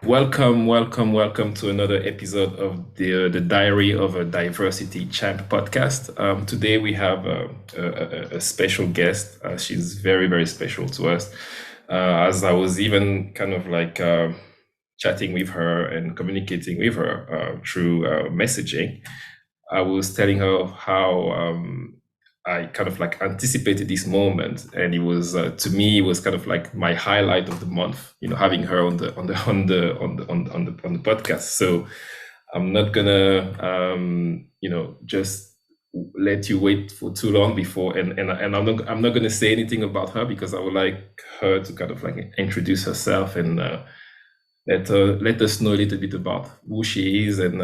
Welcome to another episode of the Diary of a Diversity Champ podcast. Today we have a special guest. She's very special to us. As I was even kind of like chatting with her and communicating with her through messaging, I was telling her how I kind of like anticipated this moment, and it was to me it was kind of like my highlight of the month. Having her on the podcast. So I'm not gonna just let you wait for too long before, and I'm not gonna say anything about her because I would like her to kind of like introduce herself and let us know a little bit about who she is and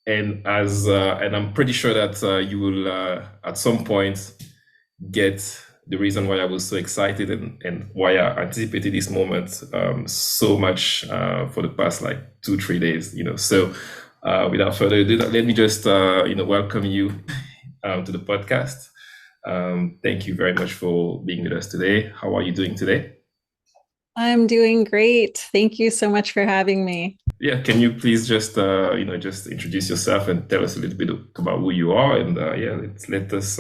I'm pretty sure that you will at some point get the reason why I was so excited and why I anticipated this moment so much for the past like 2-3 days. So without further ado, let me just welcome you to the podcast. Thank you very much for being with us today. How are you doing today? I'm doing great. Thank you so much for having me. Yeah, can you please just introduce yourself and tell us a little bit about who you are, and yeah, let us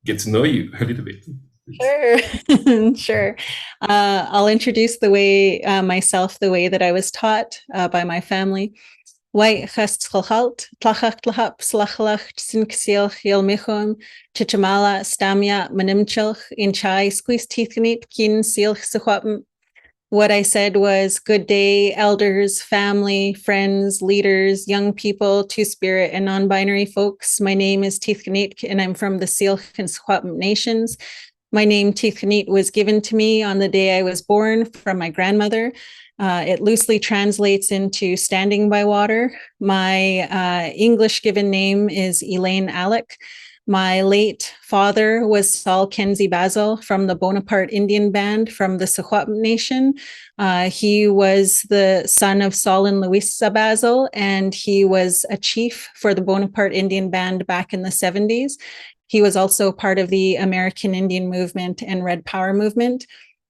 get to know you a little bit, please. Sure. Sure. I'll introduce myself the way that I was taught by my family. Wai ċáalt, tlachach tlachap, slachlach, sinksiel, hiel michon, chichamala, stamia, manimchilch, in chai, squeeze teeth kin seal What I said was, good day, elders, family, friends, leaders, young people, two-spirit, and non-binary folks. My name is Tithkanit, and I'm from the Syilx and Squamish nations. My name Tithkanit was given to me on the day I was born from my grandmother. It loosely translates into standing by water. My English given name is Elaine Alec. My late father was Saul Kenzie Basil from the Bonaparte Indian Band from the Secwepemc Nation. He was the son of Saul and Louisa Basil, and he was a chief for the Bonaparte Indian Band back in the 70s. He was also part of the American Indian Movement and Red Power Movement.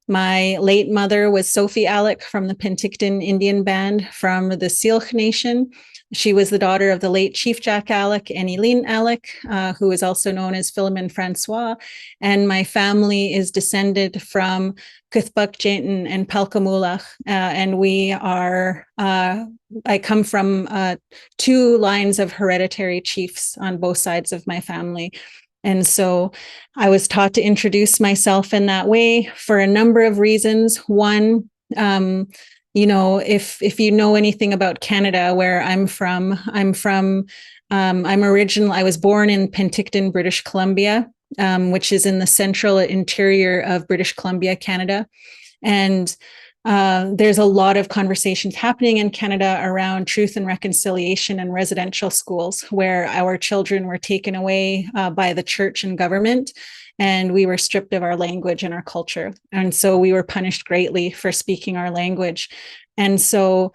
My late mother was Sophie Alec from the Penticton Indian Band from the Syilx Nation. She was the daughter of the late Chief Jack Alec and Eileen Alec, who is also known as Philomene Francois. And my family is descended from Cuthbuck, Janton, and Pelkamulach. And I come from two lines of hereditary chiefs on both sides of my family. And so I was taught to introduce myself in that way for a number of reasons. One, if you know anything about Canada, where I was born in Penticton, British Columbia, which is in the central interior of British Columbia, Canada. And there's a lot of conversations happening in Canada around truth and reconciliation in residential schools, where our children were taken away by the church and government, and we were stripped of our language and our culture. And so we were punished greatly for speaking our language. And so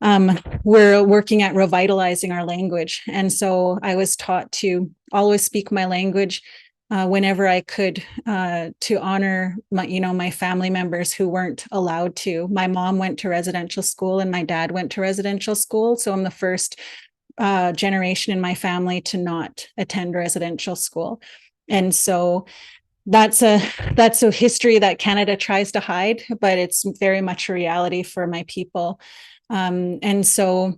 we're working at revitalizing our language. And so I was taught to always speak my language whenever I could, to honor my family members who weren't allowed to. My mom went to residential school and my dad went to residential school. So I'm the first generation in my family to not attend residential school. And so that's a history that Canada tries to hide, but it's very much a reality for my people. And so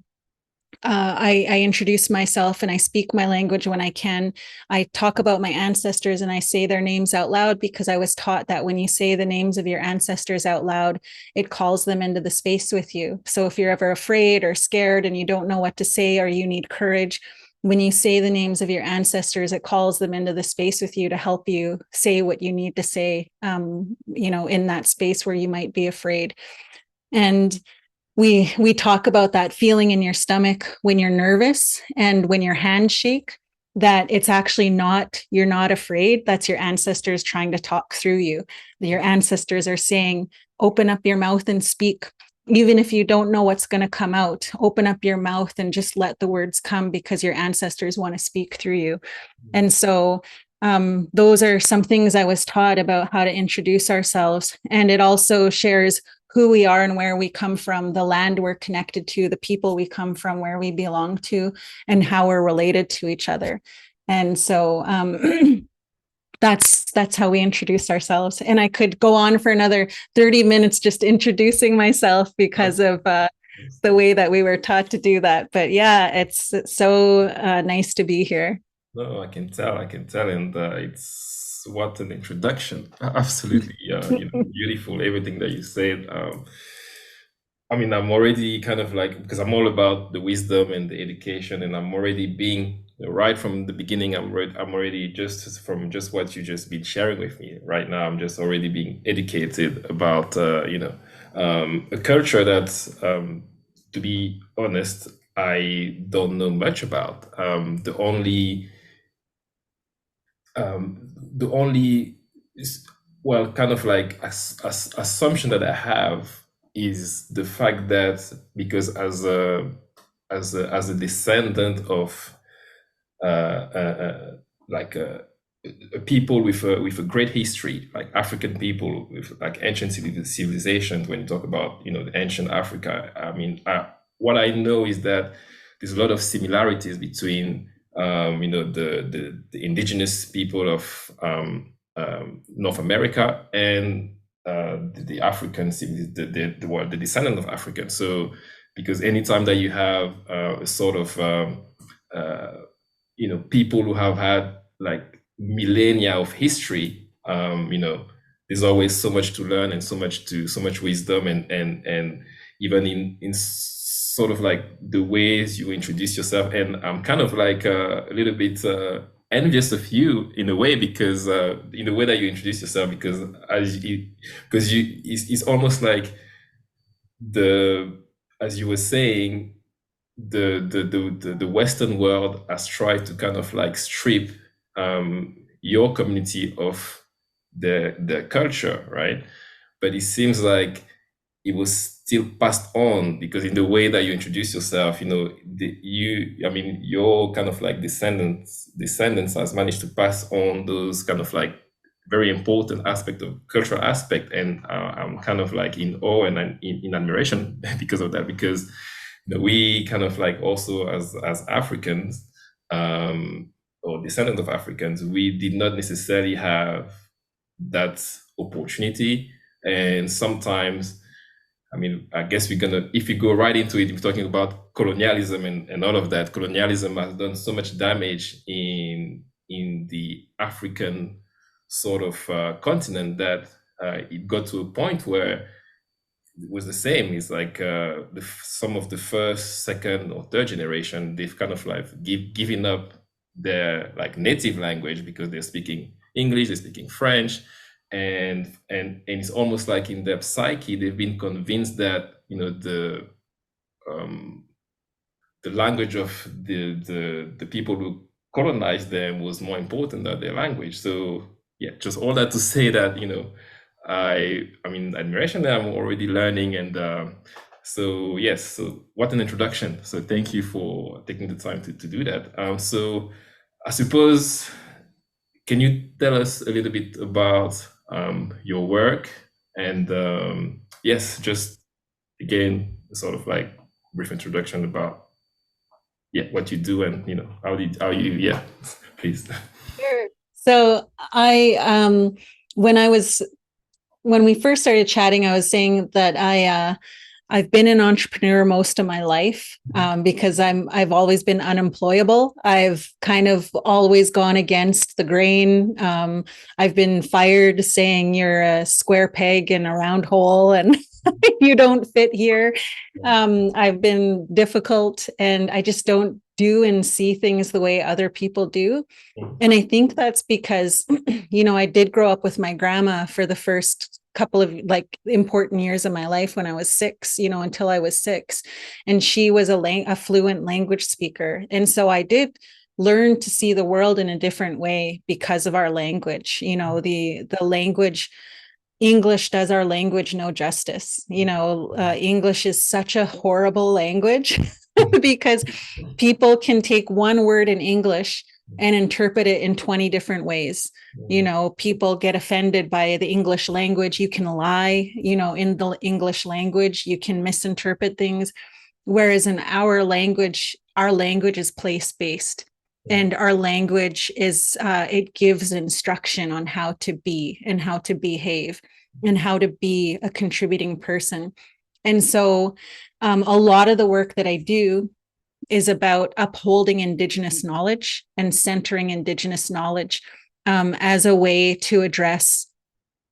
I introduce myself and I speak my language when I can. I talk about my ancestors and I say their names out loud because I was taught that when you say the names of your ancestors out loud, it calls them into the space with you. So if you're ever afraid or scared and you don't know what to say or you need courage, when you say the names of your ancestors, it calls them into the space with you to help you say what you need to say, in that space where you might be afraid. And we talk about that feeling in your stomach when you're nervous and when your hands shake, that it's actually you're not afraid. That's your ancestors trying to talk through you. Your ancestors are saying, open up your mouth and speak. Even if you don't know what's going to come out, open up your mouth and just let the words come because your ancestors want to speak through you. And so those are some things I was taught about how to introduce ourselves. And it also shares who we are and where we come from, the land we're connected to, the people we come from, where we belong to, and how we're related to each other. And so that's how we introduce ourselves. And I could go on for another 30 minutes just introducing myself because of the way that we were taught to do that. But yeah, it's so nice to be here. No, I can tell, and it's what an introduction. Absolutely, beautiful. Everything that you said. I mean, I'm already kind of like, because I'm all about the wisdom and the education, and I'm already being right from the beginning. I'm already just from just what you just been sharing with me right now. I'm just already being educated about a culture that, to be honest, I don't know much about. The only well, kind of like assumption that I have is the fact that because as a descendant of uh, uh, like a people with a great history, like African people with like ancient civilizations. When you talk about the ancient Africa, I mean, what I know is that there's a lot of similarities between the indigenous people of North America and the Africans, the descendant of Africans. So because anytime that you have a sort of people who have had like millennia of history, there's always so much to learn and so much wisdom, and even in sort of like the ways you introduce yourself. And I'm kind of like a little bit envious of you in a way, because in the way that you introduce yourself, because it's almost like as you were saying, the Western world has tried to kind of like strip your community of their culture, right? But it seems like it was still passed on, because in the way that you introduce yourself, I mean, your kind of like descendants has managed to pass on those kind of like very important aspect of cultural aspect. And I'm kind of like in awe and in admiration because of that, because we kind of like also as Africans, or descendants of Africans, we did not necessarily have that opportunity. And sometimes, I mean, I guess if we go right into it, we're talking about colonialism and all of that. Colonialism has done so much damage in the African sort of continent, that it got to a point where it was the same. It's like some of the first, second, or third generation, they've kind of like given up their like native language, because they're speaking English, they're speaking French, and it's almost like in their psyche they've been convinced that um, the language of the people who colonized them was more important than their language. So yeah, just all that to say that I mean, admiration that I'm already learning. And so yes, so what an introduction. So thank you for taking the time to do that. So I suppose, can you tell us a little bit about your work? And yes, just again, sort of like brief introduction about what you do, and how you please. Sure. So when we first started chatting, I was saying that I've been an entrepreneur most of my life, because I've always been unemployable. I've kind of always gone against the grain. I've been fired saying you're a square peg in a round hole and you don't fit here. I've been difficult, and I just don't do and see things the way other people do. And I think that's because, I did grow up with my grandma for the first couple of like important years of my life when I was 6, until I was 6. And she was a fluent language speaker. And so I did learn to see the world in a different way because of our language. The language, English does our language no justice. English is such a horrible language because people can take one word in English and interpret it in 20 different ways. You know, people get offended by the English language. You can lie, you know, in the English language, you can misinterpret things. Whereas in our language is place-based, and our language is it gives instruction on how to be and how to behave and how to be a contributing person. And so a lot of the work that I do is about upholding Indigenous knowledge and centering Indigenous knowledge as a way to address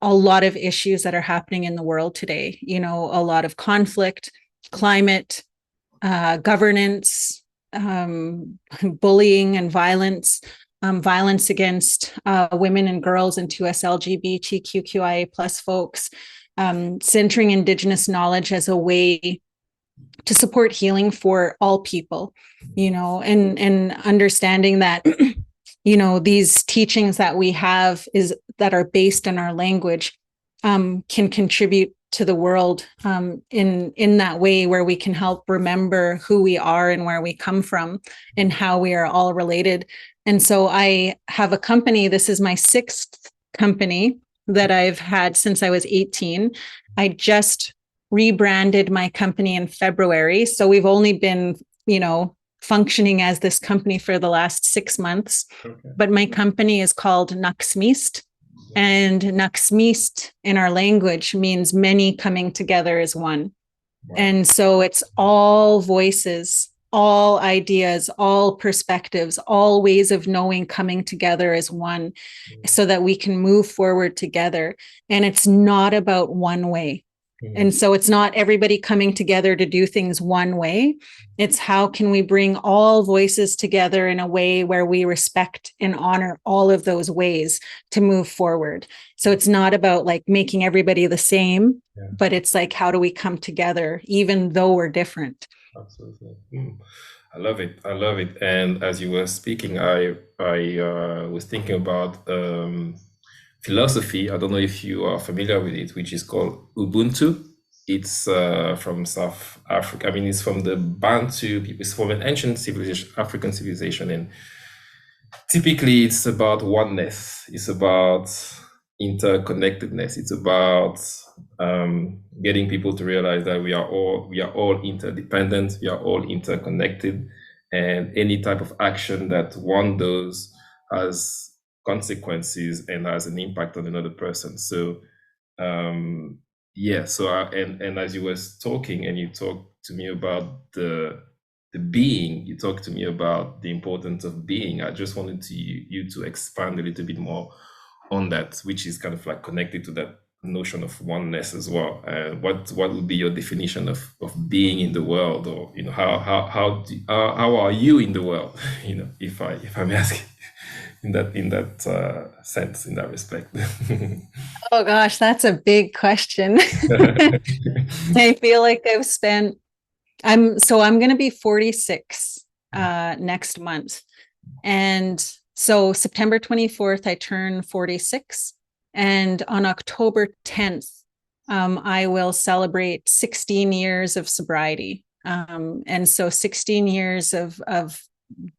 a lot of issues that are happening in the world today. You know, a lot of conflict, climate, governance, bullying and violence, violence against women and girls and 2S LGBTQIA plus folks, centering Indigenous knowledge as a way to support healing for all people, you know, and understanding that, you know, these teachings that we have is that are based in our language can contribute to the world in that way, where we can help remember who we are and where we come from and how we are all related. And so I have a company. This is my 6th company that I've had since I was 18. I just rebranded my company in February. So we've only been, you know, functioning as this company for the last 6 months. Okay. But my company is called Naksmist. And Naksmist in our language means many coming together as one. Wow. And so it's all voices, all ideas, all perspectives, all ways of knowing coming together as one, so that we can move forward together. And it's not about one way. And so it's not everybody coming together to do things one way. It's how can we bring all voices together in a way where we respect and honor all of those ways to move forward. So it's not about like making everybody the same, but it's like, how do we come together even though we're different? Absolutely. I love it. I love it. And as you were speaking, I was thinking about philosophy. I don't know if you are familiar with it, which is called Ubuntu. It's from South Africa. I mean, it's from the Bantu people. It's from an ancient civilization, African civilization, and typically it's about oneness. It's about interconnectedness. It's about getting people to realize that we are all interdependent. We are all interconnected, and any type of action that one does has consequences and has an impact on another person. So and as you were talking, and you talked to me about the being, you talked to me about the importance of being. I just wanted you to expand a little bit more on that, which is kind of like connected to that notion of oneness as well. What would be your definition of being in the world, or you know, how are you in the world? You know, if I may ask in that sense, in that respect. Oh gosh, that's a big question. I feel like I'm going to be 46 next month. And so September 24th, I turn 46. And on October 10th, I will celebrate 16 years of sobriety. And so 16 years of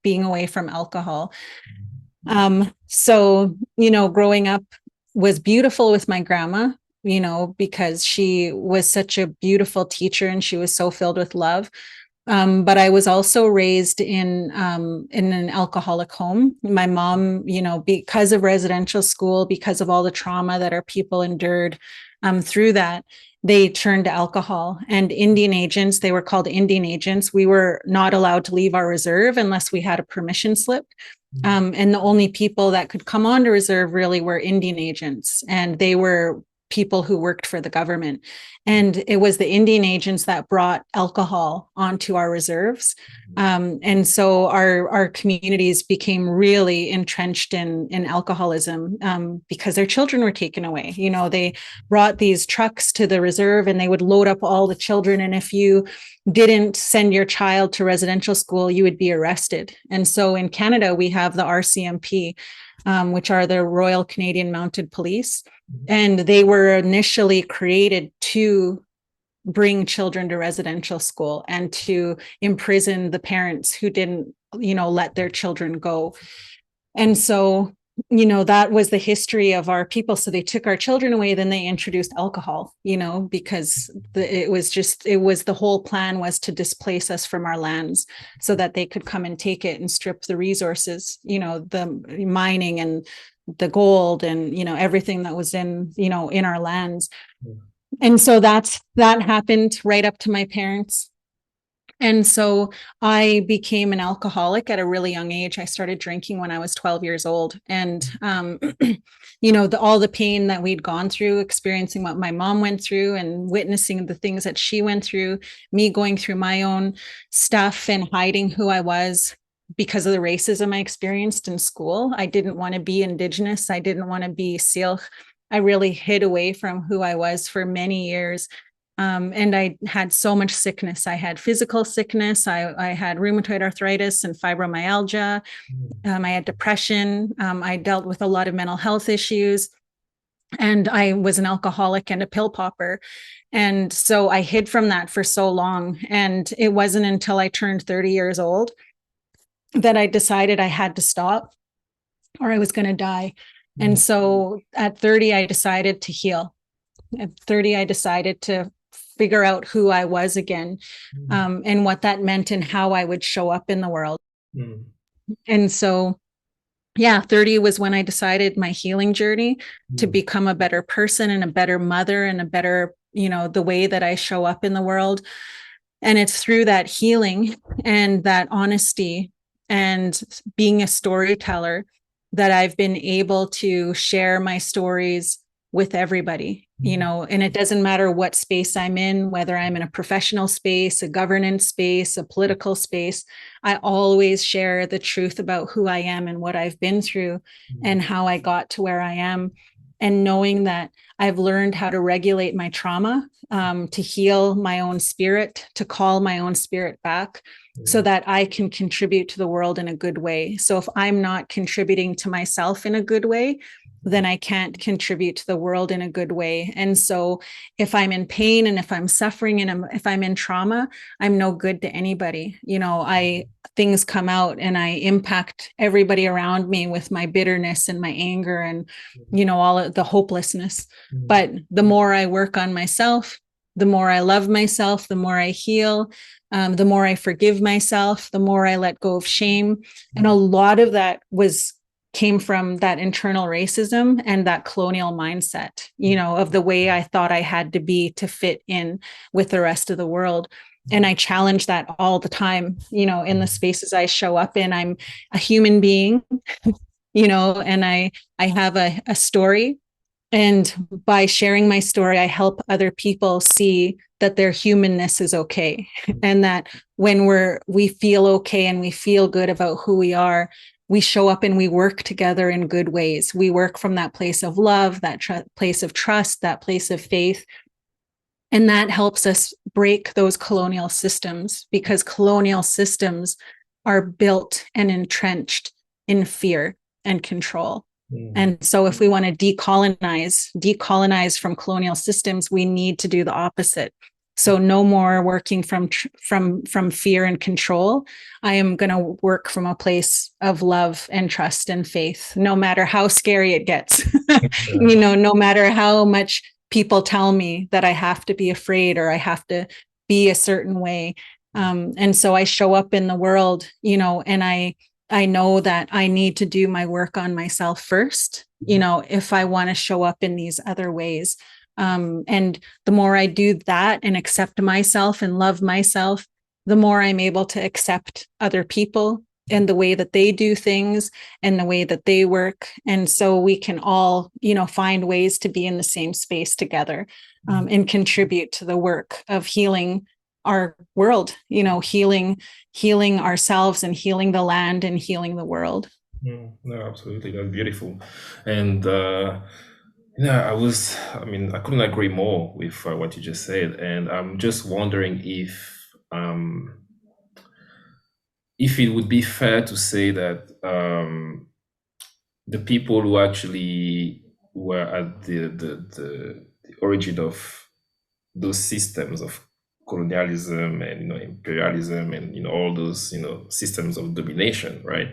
being away from alcohol. So, you know, growing up was beautiful with my grandma, you know, because she was such a beautiful teacher and she was so filled with love. But I was also raised in an alcoholic home. My mom, you know, because of residential school, because of all the trauma that our people endured through that, they turned to alcohol. And Indian agents, they were called Indian agents. We were not allowed to leave our reserve unless we had a permission slip. And the only people that could come onto reserve really were Indian agents, and they were people who worked for the government. And it was the Indian agents that brought alcohol onto our reserves. And so our communities became really entrenched in alcoholism because their children were taken away. You know, they brought these trucks to the reserve and they would load up all the children. And if you didn't send your child to residential school, you would be arrested. And so in Canada, we have the RCMP, which are the Royal Canadian Mounted Police. And they were initially created to bring children to residential school and to imprison the parents who didn't, you know, let their children go. And so, that was the history of our people. So they took our children away, then they introduced alcohol, because it was the whole plan was to displace us from our lands so that they could come and take it and strip the resources, the mining and the gold and, everything that was in our lands. And so that happened right up to my parents. And so I became an alcoholic at a really young age. I started drinking when I was 12 years old. And, all the pain that we'd gone through, experiencing what my mom went through and witnessing the things that she went through, me going through my own stuff and hiding who I was because of the racism I experienced in school. I didn't want to be Indigenous. I didn't want to be țiált. I really hid away from who I was for many years. And I had so much sickness. I had physical sickness. I had rheumatoid arthritis and fibromyalgia. I had depression. I dealt with a lot of mental health issues. And I was an alcoholic and a pill popper. And so I hid from that for so long. And it wasn't until I turned 30 years old that I decided I had to stop or I was going to die. And so at 30, I decided to heal. At 30, I decided to figure out who I was again, and what that meant and how I would show up in the world. And so, 30 was when I decided my healing journey to become a better person and a better mother and a better, the way that I show up in the world. And it's through that healing and that honesty and being a storyteller that I've been able to share my stories with everybody, and it doesn't matter what space I'm in, whether I'm in a professional space, a governance space, a political space, I always share the truth about who I am and what I've been through and how I got to where I am. And knowing that I've learned how to regulate my trauma, to heal my own spirit, to call my own spirit back so that I can contribute to the world in a good way. So if I'm not contributing to myself in a good way, then I can't contribute to the world in a good way. And so if I'm in pain and if I'm suffering and if I'm in trauma, I'm no good to anybody. Things come out and I impact everybody around me with my bitterness and my anger and, all of the hopelessness. But the more I work on myself, the more I love myself, the more I heal, the more I forgive myself, the more I let go of shame. And a lot of that came from that internal racism and that colonial mindset, of the way I thought I had to be to fit in with the rest of the world. And I challenge that all the time, in the spaces I show up in. I'm a human being, and I have a story. And by sharing my story, I help other people see that their humanness is okay. And that when we feel okay and we feel good about who we are, we show up and we work together in good ways. We work from that place of love, that place of trust, that place of faith. And that helps us break those colonial systems, because colonial systems are built and entrenched in fear and control. And so if we want to decolonize from colonial systems, we need to do the opposite. So no more working from fear and control. I am going to work from a place of love and trust and faith, no matter how scary it gets. No matter how much people tell me that I have to be afraid or I have to be a certain way. And so I show up in the world, and I know that I need to do my work on myself first, if I want to show up in these other ways. And the more I do that and accept myself and love myself, the more I'm able to accept other people and the way that they do things and the way that they work. And so we can all, find ways to be in the same space together, and contribute to the work of healing our world, healing ourselves and healing the land and healing the world. No, absolutely. That's beautiful. And I couldn't agree more with what you just said. And I'm just wondering if it would be fair to say that the people who actually were at the origin of those systems of colonialism and imperialism and all those systems of domination, right?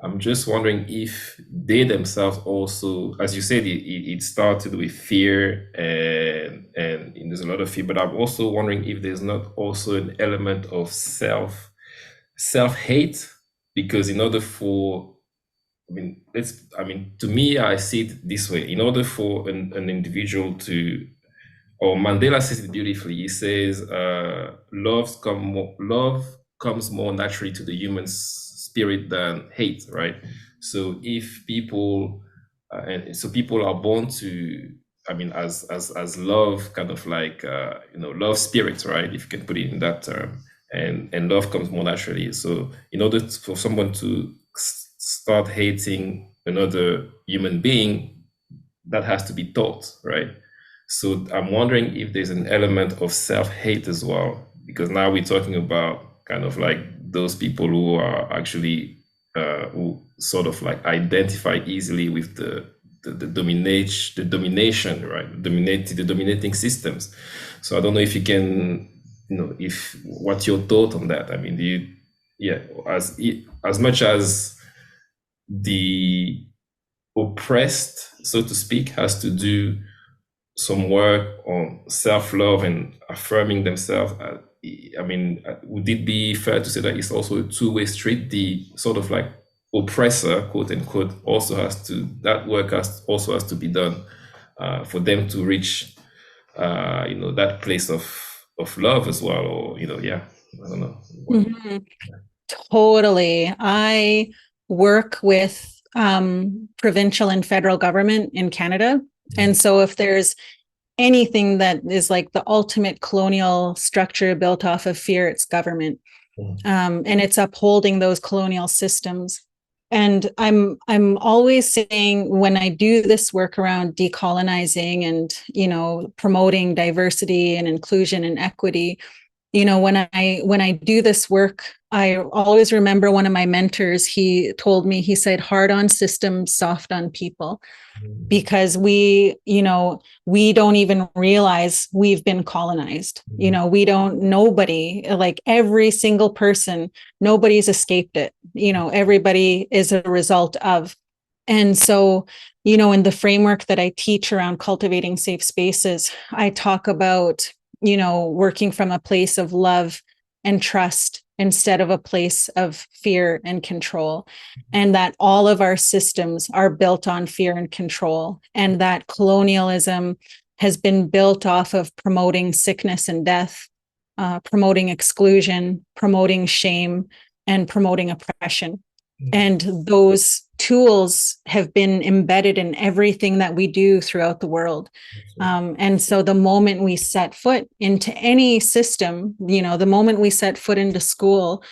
I'm just wondering if they themselves also, as you said, it started with fear and there's a lot of fear, but I'm also wondering if there's not also an element of self hate, because in order for, I mean, to me, I see it this way. In order for an individual to, or Mandela says it beautifully. He says, love comes more naturally to the human spirit than hate, right? So if people, and so people are born to, I mean, as love, kind of like, love spirits, right? If you can put it in that term, and love comes more naturally. So in order for someone to start hating another human being, that has to be taught, right? So I'm wondering if there's an element of self-hate as well, because now we're talking about kind of like those people who are actually who sort of like identify easily with the domination, right? The dominating systems. So I don't know if you can, if what's your thought on that? I mean, do you, yeah, as much as the oppressed, so to speak, has to do some work on self-love and affirming themselves. I mean, would it be fair to say that it's also a two-way street? The sort of like oppressor, quote unquote, also has to, that work also has to be done for them to reach, that place of love as well, or yeah, I don't know. Mhm. Totally. I work with provincial and federal government in Canada. And so if there's anything that is like the ultimate colonial structure built off of fear, it's government. And it's upholding those colonial systems. And I'm always saying, when I do this work around decolonizing and promoting diversity and inclusion and equity, when I do this work, I always remember one of my mentors. He told me, he said, hard on systems, soft on people, because we don't even realize we've been colonized. We don't, nobody, like every single person, nobody's escaped it. Everybody is a result of. And so, in the framework that I teach around cultivating safe spaces, I talk about, working from a place of love and trust instead of a place of fear and control. And that all of our systems are built on fear and control. And that colonialism has been built off of promoting sickness and death, promoting exclusion, promoting shame, and promoting oppression. And those tools have been embedded in everything that we do throughout the world. And so the moment we set foot into any system, the moment we set foot into school,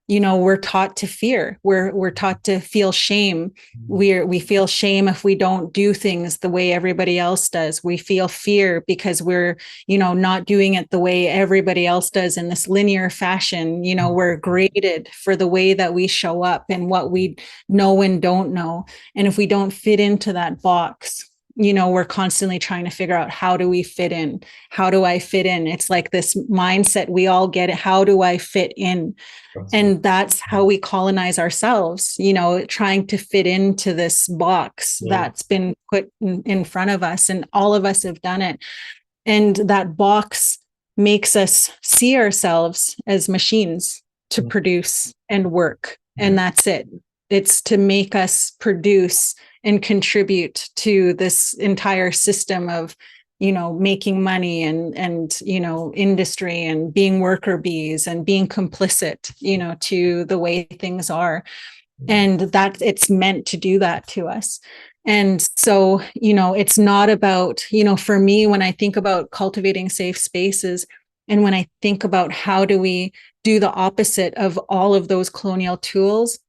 we're taught to fear. We're taught to feel shame. We feel shame if we don't do things the way everybody else does. We feel fear because we're, not doing it the way everybody else does in this linear fashion. We're graded for the way that we show up and what we know and don't know. And if we don't fit into that box, we're constantly trying to figure out, how do we fit in? How do I fit in? It's like this mindset we all get. How do I fit in? And that's how we colonize ourselves, trying to fit into this box that's been put in front of us, and all of us have done it. And that box makes us see ourselves as machines to produce and work. And that's it. It's to make us produce and contribute to this entire system of, making money and industry, and being worker bees and being complicit, to the way things are. And that it's meant to do that to us. And so, it's not about, for me, when I think about cultivating safe spaces, and when I think about how do we do the opposite of all of those colonial tools,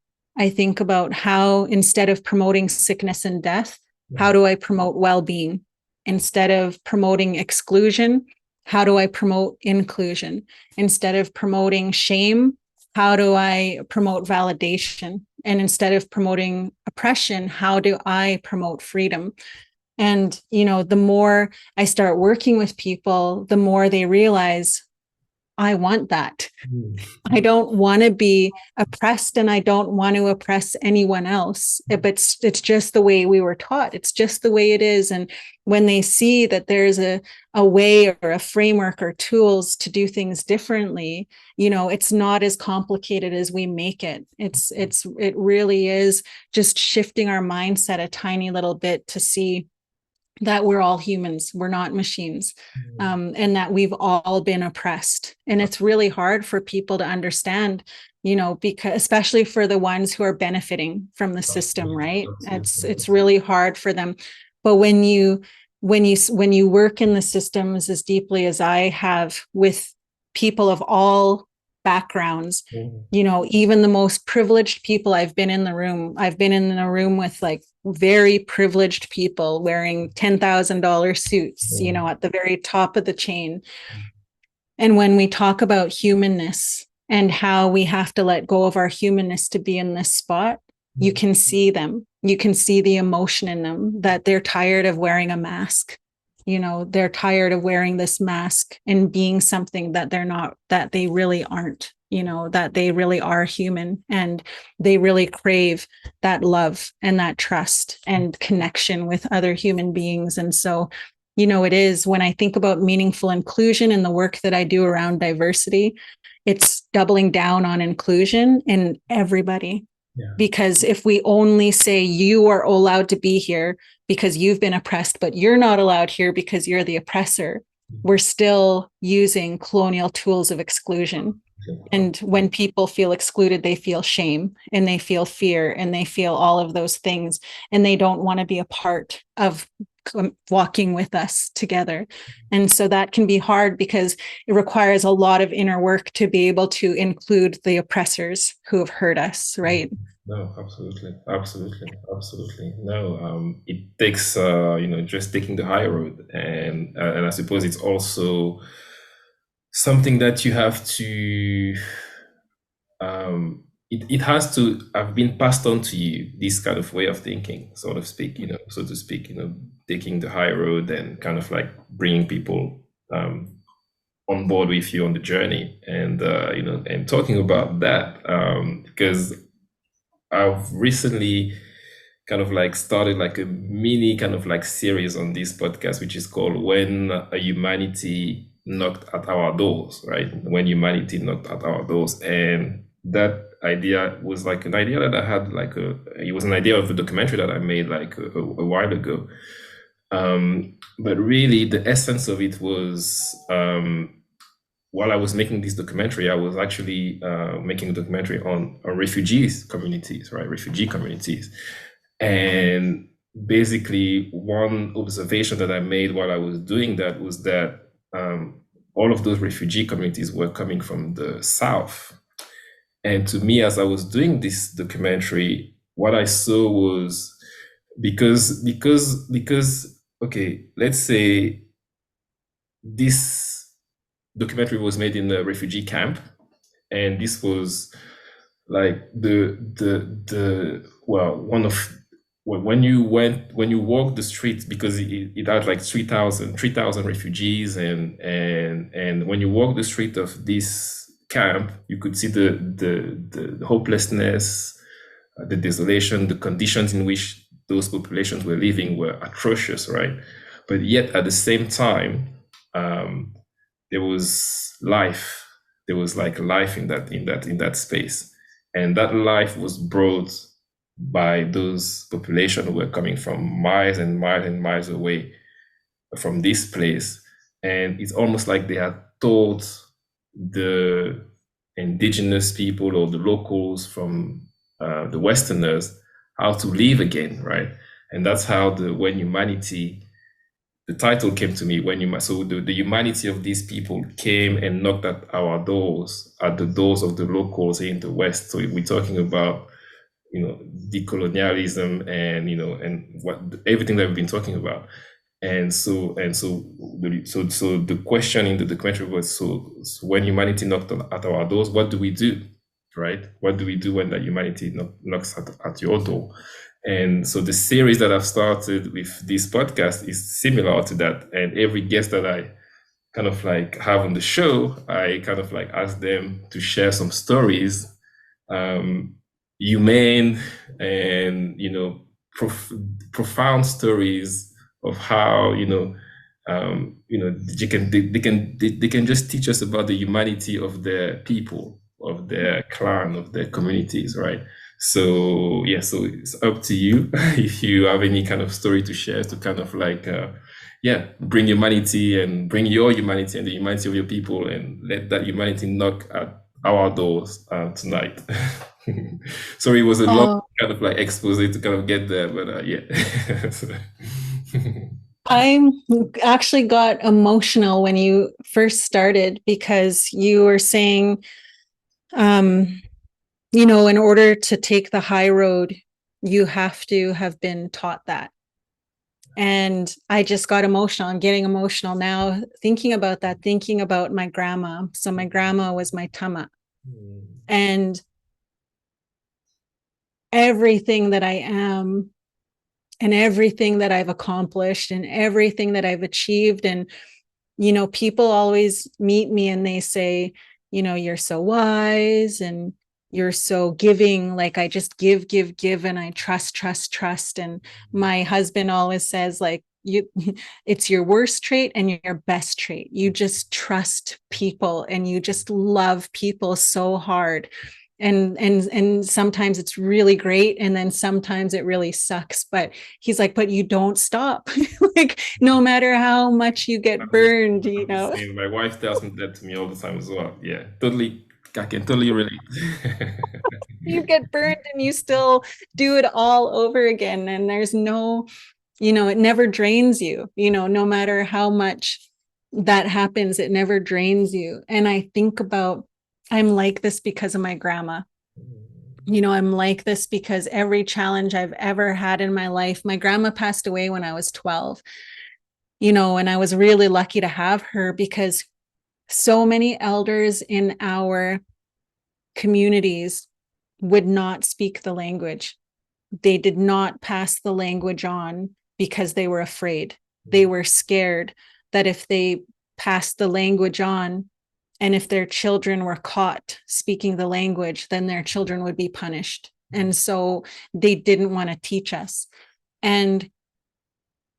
I think about how, instead of promoting sickness and death, how do I promote well-being? Instead of promoting exclusion, how do I promote inclusion? Instead of promoting shame, how do I promote validation? And instead of promoting oppression, how do I promote freedom? And, the more I start working with people, the more they realize, I want that. Mm. I don't want to be oppressed, and I don't want to oppress anyone else. But it's just the way we were taught. It's just the way it is. And when they see that there's a way or a framework or tools to do things differently, it's not as complicated as we make it. It really is just shifting our mindset a tiny little bit to see that we're all humans, we're not machines, and that we've all been oppressed. And it's really hard for people to understand, because especially for the ones who are benefiting from the system, Absolutely, right? absolutely. It's really hard for them. But when you work in the systems as deeply as I have with people of all backgrounds, Mm. even the most privileged people, I've been in a room with like very privileged people wearing $10,000 suits, Mm. at the very top of the chain. And when we talk about humanness and how we have to let go of our humanness to be in this spot, you Mm. can see them. You can see the emotion in them, that they're tired of wearing a mask. They're tired of wearing this mask and being something that they're not, that they really aren't, that they really are human, and they really crave that love and that trust and connection with other human beings. And so, it is, when I think about meaningful inclusion and the work that I do around diversity, it's doubling down on inclusion in everybody. Yeah. Because if we only say you are allowed to be here because you've been oppressed, but you're not allowed here because you're the oppressor, we're still using colonial tools of exclusion. And when people feel excluded, they feel shame and they feel fear and they feel all of those things. And they don't want to be a part of walking with us together. And so that can be hard because it requires a lot of inner work to be able to include the oppressors who have hurt us, right? No, absolutely, absolutely, absolutely. No, it takes just taking the high road, and I suppose it's also something that you have to it has to have been passed on to you, this kind of way of thinking, so to speak, so to speak, taking the high road and kind of like bringing people on board with you on the journey, and and talking about that, because I've recently kind of like started like a mini kind of like series on this podcast, which is called When Humanity Knocked at Our Doors, right? When Humanity Knocked at Our Doors. And that idea was like an idea that I had it was an idea of a documentary that I made like a while ago. But really the essence of it was, while I was making this documentary, I was actually making a documentary on refugees communities, right? Refugee communities. And basically, one observation that I made while I was doing that was that all of those refugee communities were coming from the South. And to me, as I was doing this documentary, what I saw was, because okay, let's say this documentary was made in a refugee camp, and this was like the well, one of, when you walk the streets, because it had like 3,000 refugees, and when you walk the street of this camp, you could see the hopelessness, the desolation, the conditions in which those populations were living were atrocious, right? But yet at the same time, um, there was life. There was like life in that space, and that life was brought by those population who were coming from miles and miles and miles away from this place. And it's almost like they had taught the indigenous people or the locals from the Westerners how to live again, right? And that's how the title came to me, so the humanity of these people came and knocked at our doors, at the doors of the locals in the West. So we're talking about, decolonialism, and what everything that we've been talking about. And so the question in the documentary was, so when humanity knocked at our doors, what do we do, right? What do we do when that humanity knocks at your door? And so the series that I've started with this podcast is similar to that. And every guest that I kind of like have on the show, I kind of like ask them to share some stories, um, humane and profound stories of how they can just teach us about the humanity of their people, of their clan, of their communities, right? So yeah, so it's up to you if you have any kind of story to share to kind of like bring humanity and bring your humanity and the humanity of your people and let that humanity knock at our doors tonight. Sorry, it was a long Oh, kind of like expose to kind of get there, but yeah. I actually got emotional when you first started because you were saying, um, in order to take the high road, you have to have been taught that. And I just got emotional. I'm getting emotional now thinking about that, thinking about my grandma. So my grandma was my tama. And everything that I am and everything that I've accomplished and everything that I've achieved. And, people always meet me and they say, you're so wise and you're so giving. Like I just give, and I trust. And my husband always says, like, it's your worst trait and your best trait. You just trust people and you just love people so hard. And sometimes it's really great and then sometimes it really sucks, but he's like, but you don't stop. Like no matter how much you get burned, I'm the same. My wife tells me that to me all the time as well. Yeah, totally. I can totally relate. you get burned and you still do it all over again. And there's no, it never drains you, no matter how much that happens, it never drains you. And I think about, I'm like this because of my grandma. I'm like this because every challenge I've ever had in my life, my grandma passed away when I was 12, and I was really lucky to have her because so many elders in our communities would not speak the language. They did not pass the language on because they were afraid. They were scared that if they passed the language on and if their children were caught speaking the language, then their children would be punished. And so they didn't want to teach us. And,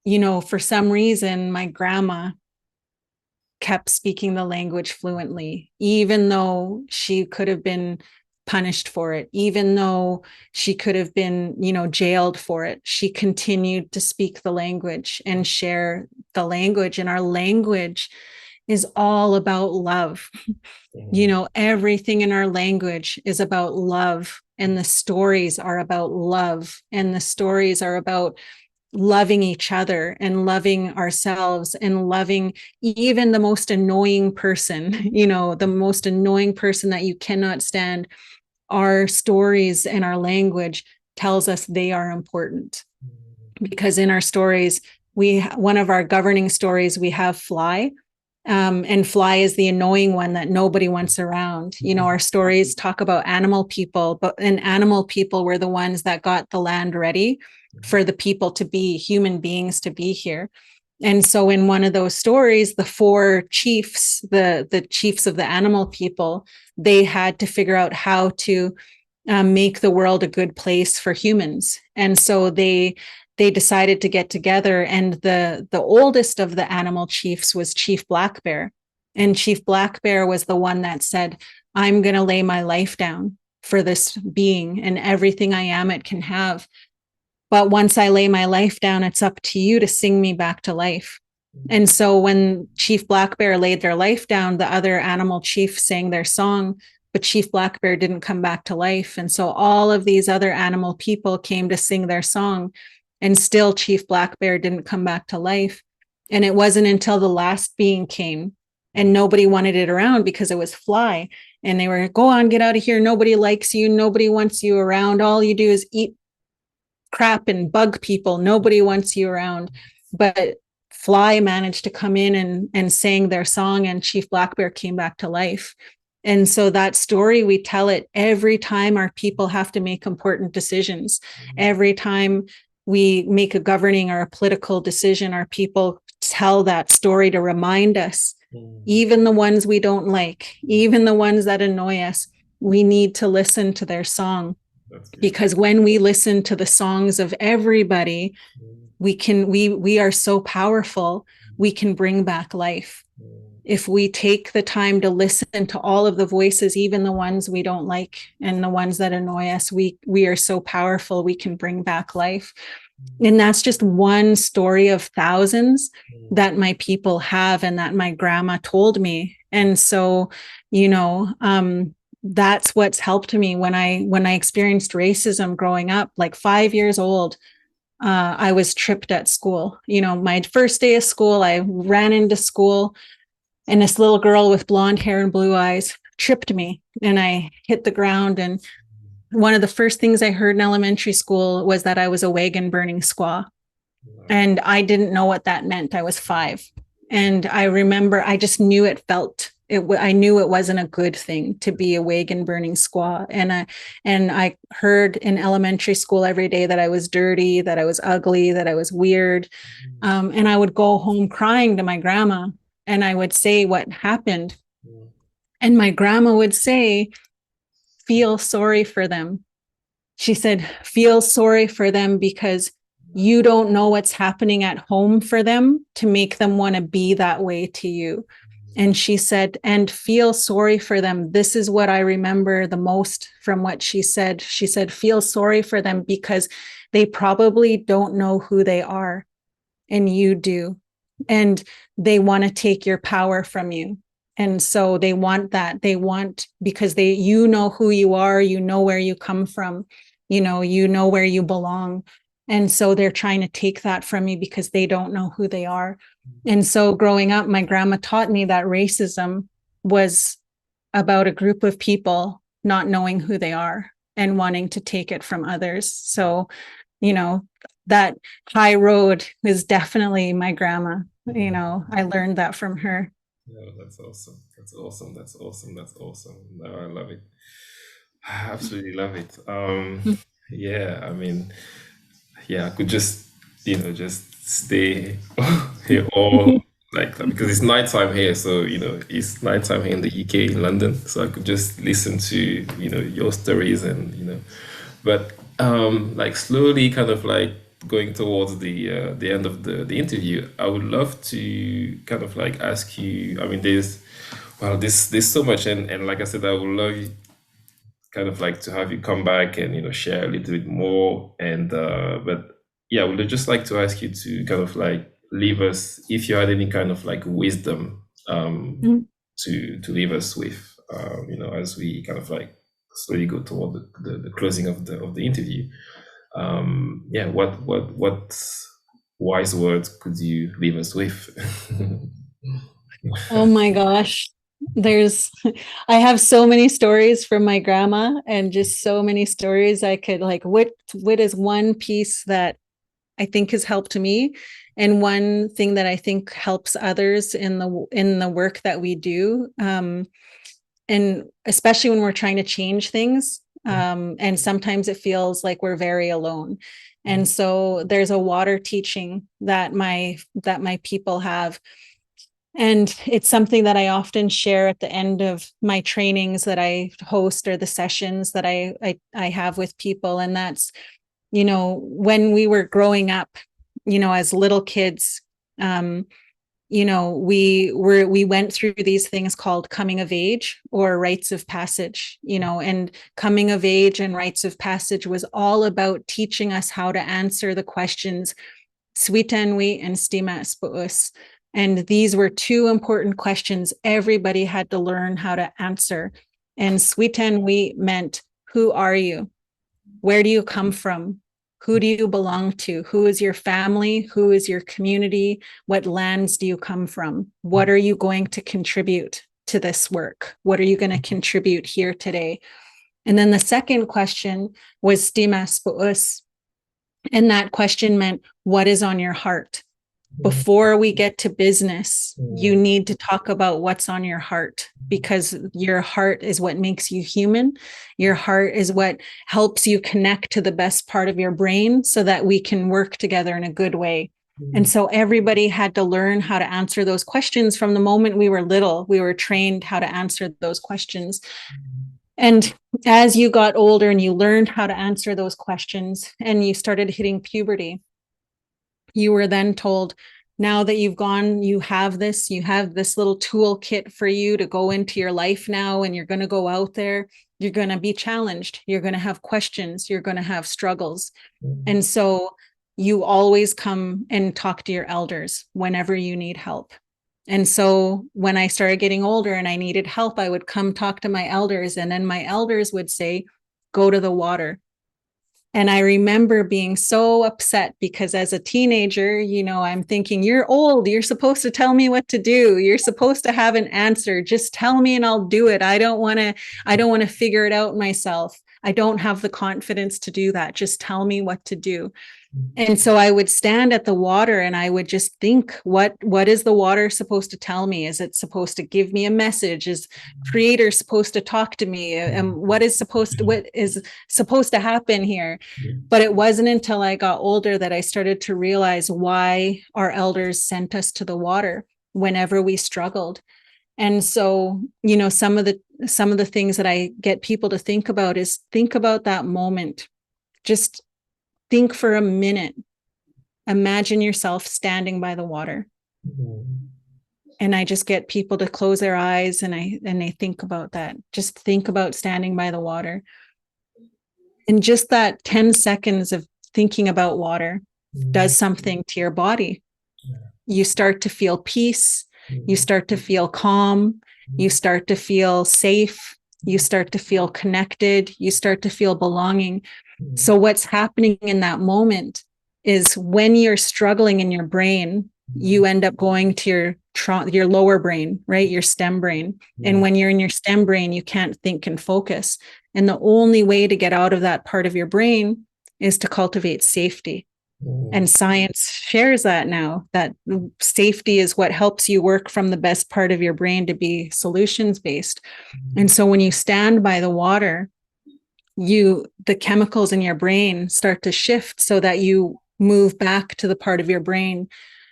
for some reason, my grandma kept speaking the language fluently, even though she could have been punished for it, even though she could have been, jailed for it. She continued to speak the language and share the language. And our language is all about love. Everything in our language is about love. And the stories are about love. And the stories are about loving each other and loving ourselves and loving even the most annoying person, the most annoying person that you cannot stand. Our stories and our language tells us they are important because in our stories, one of our governing stories, we have Fly. And Fly is the annoying one that nobody wants around. Our stories talk about animal people, and animal people were the ones that got the land ready for the people to be human beings to be here. And so in one of those stories, the four chiefs, the chiefs of the animal people, they had to figure out how to make the world a good place for humans. And so they decided to get together, and the oldest of the animal chiefs was Chief Black Bear. And Chief Black Bear was the one that said, I'm going to lay my life down for this being, and everything I am it can have. But once I lay my life down, it's up to you to sing me back to life. And so when Chief Black Bear laid their life down, the other animal chiefs sang their song, but Chief Black Bear didn't come back to life. And so all of these other animal people came to sing their song, and still Chief Black Bear didn't come back to life. And it wasn't until the last being came, and nobody wanted it around because it was Fly. And they were, go on, get out of here. Nobody likes you. Nobody wants you around. All you do is eat crap and bug people. Nobody wants you around. But Fly managed to come in and sang their song, and Chief Black Bear came back to life. And so that story, we tell it every time our people have to make important decisions. Every time we make a governing or a political decision, our people tell that story to remind us, Mm. even the ones we don't like, even the ones that annoy us, we need to listen to their song. That's beautiful. Because when we listen to the songs of everybody, we are so powerful, we can bring back life. If we take the time to listen to all of the voices, even the ones we don't like and the ones that annoy us, we are so powerful, we can bring back life. And that's just one story of thousands that my people have and that my grandma told me. And so, that's what's helped me when I experienced racism growing up, like 5 years old. I was tripped at school. My first day of school, I ran into school and this little girl with blonde hair and blue eyes tripped me and I hit the ground. And one of the first things I heard in elementary school was that I was a wagon burning squaw. And I didn't know what that meant. I was 5. And I remember I just knew it felt it. I knew it wasn't a good thing to be a wagon burning squaw. And I heard in elementary school every day that I was dirty, that I was ugly, that I was weird. And I would go home crying to my grandma and I would say what happened. And my grandma would say, feel sorry for them. She said, feel sorry for them because you don't know what's happening at home for them to make them want to be that way to you. And she said, and feel sorry for them. This is what I remember the most from what she said. She said, feel sorry for them because they probably don't know who they are and you do. And they want to take your power from you. And so they want that. They want, because you know who you are, you know where you come from, you know where you belong. And so they're trying to take that from you because they don't know who they are. And so growing up, my grandma taught me that racism was about a group of people not knowing who they are and wanting to take it from others. So, that high road is definitely my grandma. I learned that from her. Yeah, that's awesome. That's awesome. That's awesome. That's awesome. No, I love it. I absolutely love it. Yeah, I mean, yeah, I could just stay here all like that because it's nighttime here. So, it's nighttime here in the UK, in London. So I could just listen to, your stories and. But like slowly kind of like going towards the end of the interview, I would love to kind of like ask you, I mean, there's so much and like I said, I would love kind of like to have you come back and share a little bit more and but yeah, I would just like to ask you to kind of like leave us if you had any kind of like wisdom Mhm. to leave us with as we kind of like slowly go toward the closing of the interview. Yeah, what wise words could you leave us with? Oh my gosh. I have so many stories from my grandma and just so many stories I could like, what is one piece that I think has helped me and one thing that I think helps others in the work that we do. And especially when we're trying to change things. And sometimes it feels like we're very alone. And so there's a water teaching that my people have. And it's something that I often share at the end of my trainings that I host or the sessions that I have with people. And that's, when we were growing up, as little kids, we went through these things called coming of age or rites of passage, and coming of age and rites of passage was all about teaching us how to answer the questions switanwi and stimas buus. And these were 2 important questions everybody had to learn how to answer. And switanwi meant, who are you? Where do you come from? Who do you belong to? Who is your family? Who is your community? What lands do you come from? What are you going to contribute to this work? What are you going to contribute here today? And then the second question was stimas buus. And that question meant, what is on your heart? Before we get to business, you need to talk about what's on your heart, because your heart is what makes you human. Your heart is what helps you connect to the best part of your brain so that we can work together in a good way. And so everybody had to learn how to answer those questions from the moment we were little. We were trained how to answer those questions. And as you got older and you learned how to answer those questions and you started hitting puberty, you were then told, now that you've gone, you have this little toolkit for you to go into your life now, and you're going to go out there, you're going to be challenged, you're going to have questions, you're going to have struggles. And so you always come and talk to your elders whenever you need help. And so when I started getting older and I needed help, I would come talk to my elders, and then my elders would say, go to the water. And I remember being so upset because as a teenager, I'm thinking, you're old. You're supposed to tell me what to do. You're supposed to have an answer. Just tell me and I'll do it. I don't want to figure it out myself. I don't have the confidence to do that. Just tell me what to do. And so I would stand at the water and I would just think, what is the water supposed to tell me? Is it supposed to give me a message? Is creator supposed to talk to me? What is supposed to happen here? But it wasn't until I got older that I started to realize why our elders sent us to the water whenever we struggled. And so, some of the things that I get people to think about is think about that moment. Just think for a minute. Imagine yourself standing by the water. And I just get people to close their eyes and they think about that. Just think about standing by the water. And just that 10 seconds of thinking about water does something to your body. You start to feel peace. You start to feel calm. You start to feel safe. You start to feel connected. You start to feel belonging. So what's happening in that moment is when you're struggling in your brain, you end up going to your lower brain, right? Your stem brain. And when you're in your stem brain, you can't think and focus. And the only way to get out of that part of your brain is to cultivate safety. And science shares that now, that safety is what helps you work from the best part of your brain to be solutions based. And so when you stand by the water, the chemicals in your brain start to shift so that you move back to the part of your brain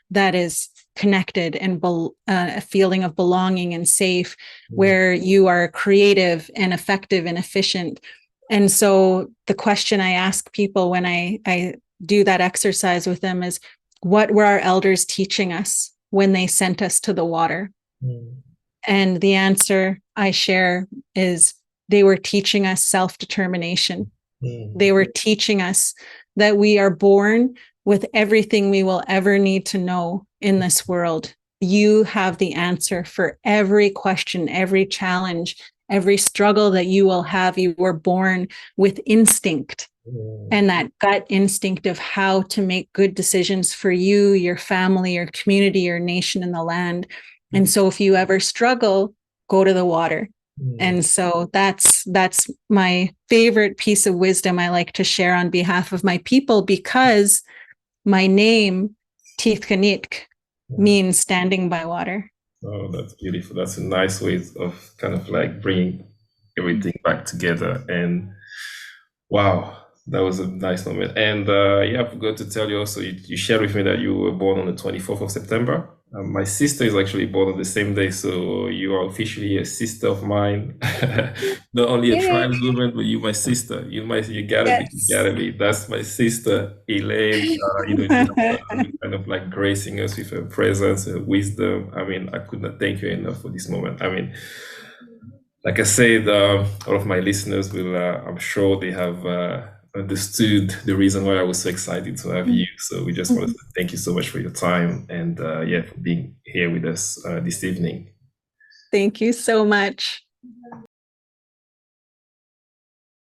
that is connected and a feeling of belonging and safe, where you are creative and effective and efficient. And so the question I ask people when I do that exercise with them is, what were our elders teaching us when they sent us to the water? And the answer I share is, they were teaching us self-determination. They were teaching us that we are born with everything we will ever need to know in this world. You have the answer for every question, every challenge, every struggle that you will have. You were born with instinct, and that gut instinct of how to make good decisions for you, your family, your community, your nation, and the land. And so if you ever struggle, go to the water. And so that's my favorite piece of wisdom I like to share on behalf of my people, because my name, ťált, means standing by water. Oh, that's beautiful. That's a nice way of kind of like bringing everything back together. And wow, that was a nice moment. And yeah, I forgot to tell you also, you shared with me that you were born on the 24th of September. My sister is actually born on the same day, so you are officially a sister of mine. Not only a trans woman, but you my sister. You gotta be. That's my sister, Elaine. Just kind of like gracing us with her presence, her wisdom. I mean, I could not thank you enough for this moment. I mean, like I said, all of my listeners will, I'm sure they have understood the reason why I was so excited to have you. So we just want to thank you so much for your time and for being here with us this evening. Thank you so much.